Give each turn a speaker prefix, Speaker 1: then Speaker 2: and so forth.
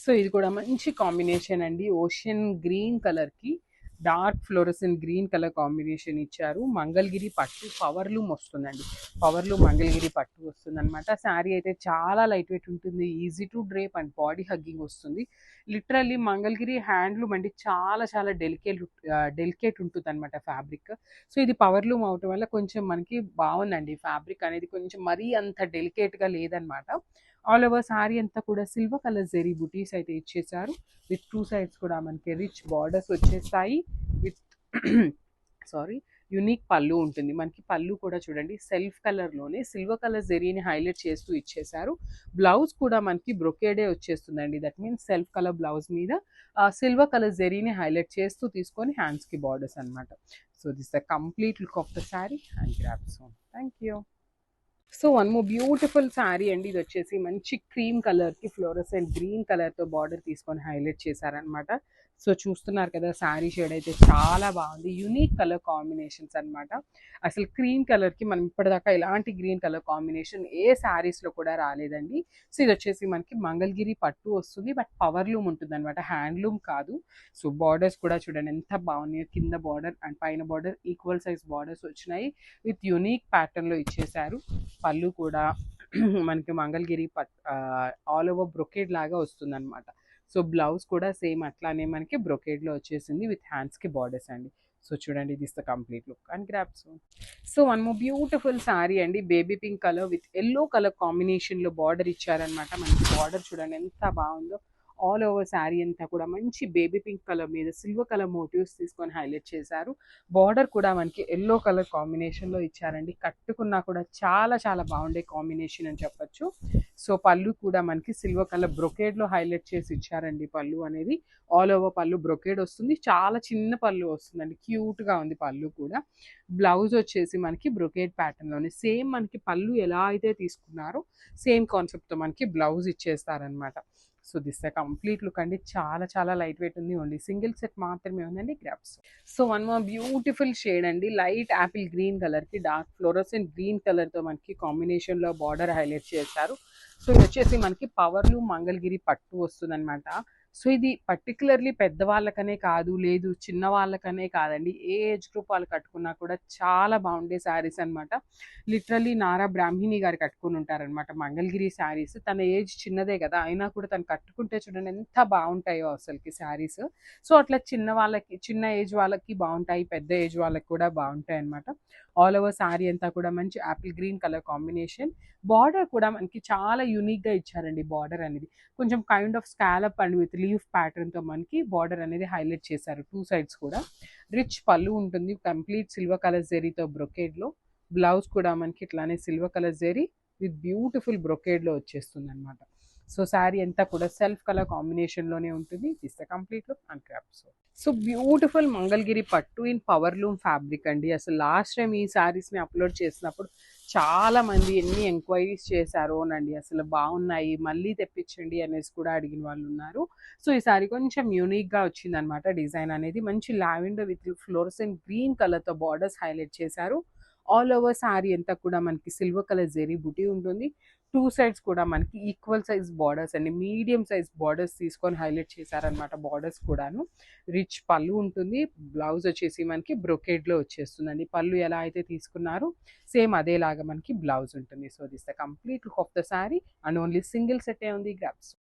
Speaker 1: So ఇది కూడా మంచి కాంబినేషన్ అండి. ఓషియన్ గ్రీన్ కలర్కి dark fluorescent green colour combination ఇచ్చారు. మంగళగిరి పట్టు పవర్ లూమ్ వస్తుందండి. పవర్ లూమ్ మంగళగిరి పట్టు వస్తుంది అనమాట. శారీ అయితే చాలా లైట్ వెయిట్ ఉంటుంది. Easy to drape and body hugging వస్తుంది. లిటరల్లీ మంగళగిరి హ్యాండ్లూమ్ అండి, చాలా చాలా డెలికేట్ ఉంటుంది అనమాట ఫ్యాబ్రిక్. సో ఇది పవర్ లూమ్ అవటం వల్ల కొంచెం మనకి బాగుందండి. ఫ్యాబ్రిక్ అనేది కొంచెం మరీ అంత డెలికేట్గా లేదనమాట. ఆల్ ఓవర్ శారీ అంతా కూడా సిల్వర్ కలర్ జెరీ బుటీస్ అయితే ఇచ్చేసారు. విత్ టూ సైడ్స్ కూడా మనకి రిచ్ బార్డర్స్ వచ్చేస్తాయి. విత్ సారీ యునిక్ పళ్ళు ఉంటుంది. మనకి పళ్ళు కూడా చూడండి సెల్ఫ్ కలర్లోనే సిల్వర్ కలర్ జెరీని హైలైట్ చేస్తూ ఇచ్చేసారు. బ్లౌజ్ కూడా మనకి బ్రొకేడే వచ్చేస్తుందండి. That means self colour blouse మీద సిల్వర్ కలర్ జెరీని హైలైట్ చేస్తూ తీసుకొని హ్యాండ్స్కి బార్డర్స్ అనమాట. So this the complete look of the sari and grab son. Thank you. So one more beautiful sari అండి. ఇది వచ్చేసి మంచి క్రీమ్ కలర్కి ఫ్లోరసెంట్ గ్రీన్ కలర్తో బార్డర్ తీసుకొని హైలైట్ చేశారనమాట. సో చూస్తున్నారు కదా, శారీ షేడ్ అయితే చాలా బాగుంది. యూనిక్ కలర్ కాంబినేషన్స్ అనమాట. అసలు క్రీమ్ కలర్కి మనం ఇప్పటిదాకా ఇలాంటి గ్రీన్ కలర్ కాంబినేషన్ ఏ శారీస్లో కూడా రాలేదండి. సో ఇది వచ్చేసి మనకి మంగళగిరి పట్టు వస్తుంది, బట్ పవర్ లూమ్ ఉంటుంది అనమాట, హ్యాండ్లూమ్ కాదు. సో బార్డర్స్ కూడా చూడండి ఎంత బాగున్నాయో. కింద బార్డర్ అండ్ పైన బార్డర్ ఈక్వల్ సైజ్ బార్డర్స్ వచ్చినాయి. విత్ యూనిక్ ప్యాటర్న్లో ఇచ్చేసారు. పళ్ళు కూడా మనకి మంగళగిరి ఆల్ ఓవర్ బ్రొకేడ్ లాగా వస్తుంది అనమాట. సో బ్లౌజ్ కూడా సేమ్ అట్లానే మనకి బ్రొకేడ్లో వచ్చేసింది విత్ హ్యాండ్స్కి బార్డర్స్ అండి. సో చూడండి this the complete look and drape. So one more beautiful sari అండి. Baby pink colour with yellow colour కాంబినేషన్లో బార్డర్ ఇచ్చారనమాట. మనకి బార్డర్ చూడండి ఎంత బాగుందో. ఆల్ ఓవర్ శారీ అంతా కూడా మంచి బేబీ పింక్ కలర్ మీద సిల్వర్ కలర్ మోటివ్స్ తీసుకొని హైలైట్ చేశారు. బార్డర్ కూడా మనకి ఎల్లో కలర్ కాంబినేషన్లో ఇచ్చారండి. కట్టుకున్నా కూడా చాలా చాలా బాగుండే కాంబినేషన్ అని చెప్పొచ్చు. సో పళ్ళు కూడా మనకి సిల్వర్ కలర్ బ్రొకేడ్లో హైలైట్ చేసి ఇచ్చారండి. పళ్ళు అనేది ఆల్ ఓవర్ పళ్ళు బ్రొకేడ్ వస్తుంది. చాలా చిన్న పళ్ళు వస్తుందండి. క్యూట్గా ఉంది పళ్ళు కూడా. బ్లౌజ్ వచ్చేసి మనకి బ్రొకేడ్ ప్యాటర్న్లోనే సేమ్ మనకి పళ్ళు ఎలా అయితే తీసుకున్నారో సేమ్ కాన్సెప్ట్తో మనకి బ్లౌజ్ ఇచ్చేస్తారనమాట. So this the complete look అండి. చాలా చాలా లైట్ వెయిట్ ఉంది. ఓన్లీ సింగిల్ సెట్ మాత్రమే ఉందండి drapes. So one more beautiful shade అండి. లైట్ యాపిల్ గ్రీన్ కలర్కి డార్క్ ఫ్లోరసెంట్ గ్రీన్ కలర్తో మనకి కాంబినేషన్లో బార్డర్ హైలైట్ చేశారు. సో ఇది వచ్చేసి మనకి పవర్లు మంగళగిరి పట్టు వస్తుంది అనమాట. సో ఇది పర్టికులర్లీ పెద్దవాళ్ళకనే కాదు, లేదు చిన్న వాళ్ళకనే కాదండి, ఏ ఏజ్ గ్రూప్ వాళ్ళు కట్టుకున్నా కూడా చాలా బాగుండే శారీస్ అనమాట. లిటరల్లీ నారా బ్రాహ్మిణి గారు కట్టుకుని ఉంటారనమాట మంగళగిరి శారీస్. తన ఏజ్ చిన్నదే కదా, అయినా కూడా తను కట్టుకుంటే చూడండి ఎంత బాగుంటాయో అసలుకి శారీస్. సో అట్లా చిన్న వాళ్ళకి, చిన్న ఏజ్ వాళ్ళకి బాగుంటాయి, పెద్ద ఏజ్ వాళ్ళకి కూడా బాగుంటాయి అనమాట. ఆల్ ఓవర్ శారీ అంతా కూడా మంచి apple green colour combination. Border కూడా మనకి చాలా యూనిక్గా ఇచ్చారండి. బార్డర్ అనేది కొంచెం kind of scallop and with leaf ప్యాటర్న్తో మనకి బార్డర్ అనేది హైలైట్ చేశారు. టూ సైడ్స్ కూడా రిచ్ పళ్ళు ఉంటుంది. కంప్లీట్ సిల్వర్ కలర్ జెరీతో బ్రొకేడ్లో. బ్లౌజ్ కూడా మనకి ఇట్లానే silver colour zari with beautiful బ్రొకేడ్లో వచ్చేస్తుంది అనమాట. సో శారీ అంతా కూడా సెల్ఫ్ కలర్ కాంబినేషన్లోనే ఉంటుంది. This the complete look and crop. So beautiful Mangalagiri పట్టు ఇన్ పవర్ లూమ్ ఫ్యాబ్రిక్ అండి. అసలు లాస్ట్ టైం ఈ శారీస్ని అప్లోడ్ చేసినప్పుడు చాలా మంది ఎన్ని ఎంక్వైరీస్ చేశారో నండి, అసలు బాగున్నాయి మళ్ళీ తెప్పించండి అనేసి కూడా అడిగిన వాళ్ళు ఉన్నారు. సో ఈ సారీ కొంచెం యూనిక్గా వచ్చింది అనమాట. డిజైన్ అనేది మంచి లావెండర్ విత్ ఫ్లోరసెంట్ గ్రీన్ కలర్తో బార్డర్స్ హైలైట్ చేశారు. ఆల్ ఓవర్ శారీ అంతా కూడా మనకి సిల్వర్ కలర్ జెరీ బుటీ ఉంటుంది. టూ సైడ్స్ కూడా మనకి ఈక్వల్ సైజ్ బార్డర్స్ అండి, మీడియం సైజ్ బార్డర్స్ తీసుకొని హైలైట్ చేశారనమాట. బార్డర్స్ కూడాను రిచ్ పళ్ళు ఉంటుంది. బ్లౌజ్ వచ్చేసి మనకి బ్రొకేడ్లో వచ్చేస్తుందండి. పళ్ళు ఎలా అయితే తీసుకున్నారో సేమ్ అదేలాగా మనకి బ్లౌజ్ ఉంటుంది. So this the complete look of the sari and only single set ఉంది గ్రాప్స్.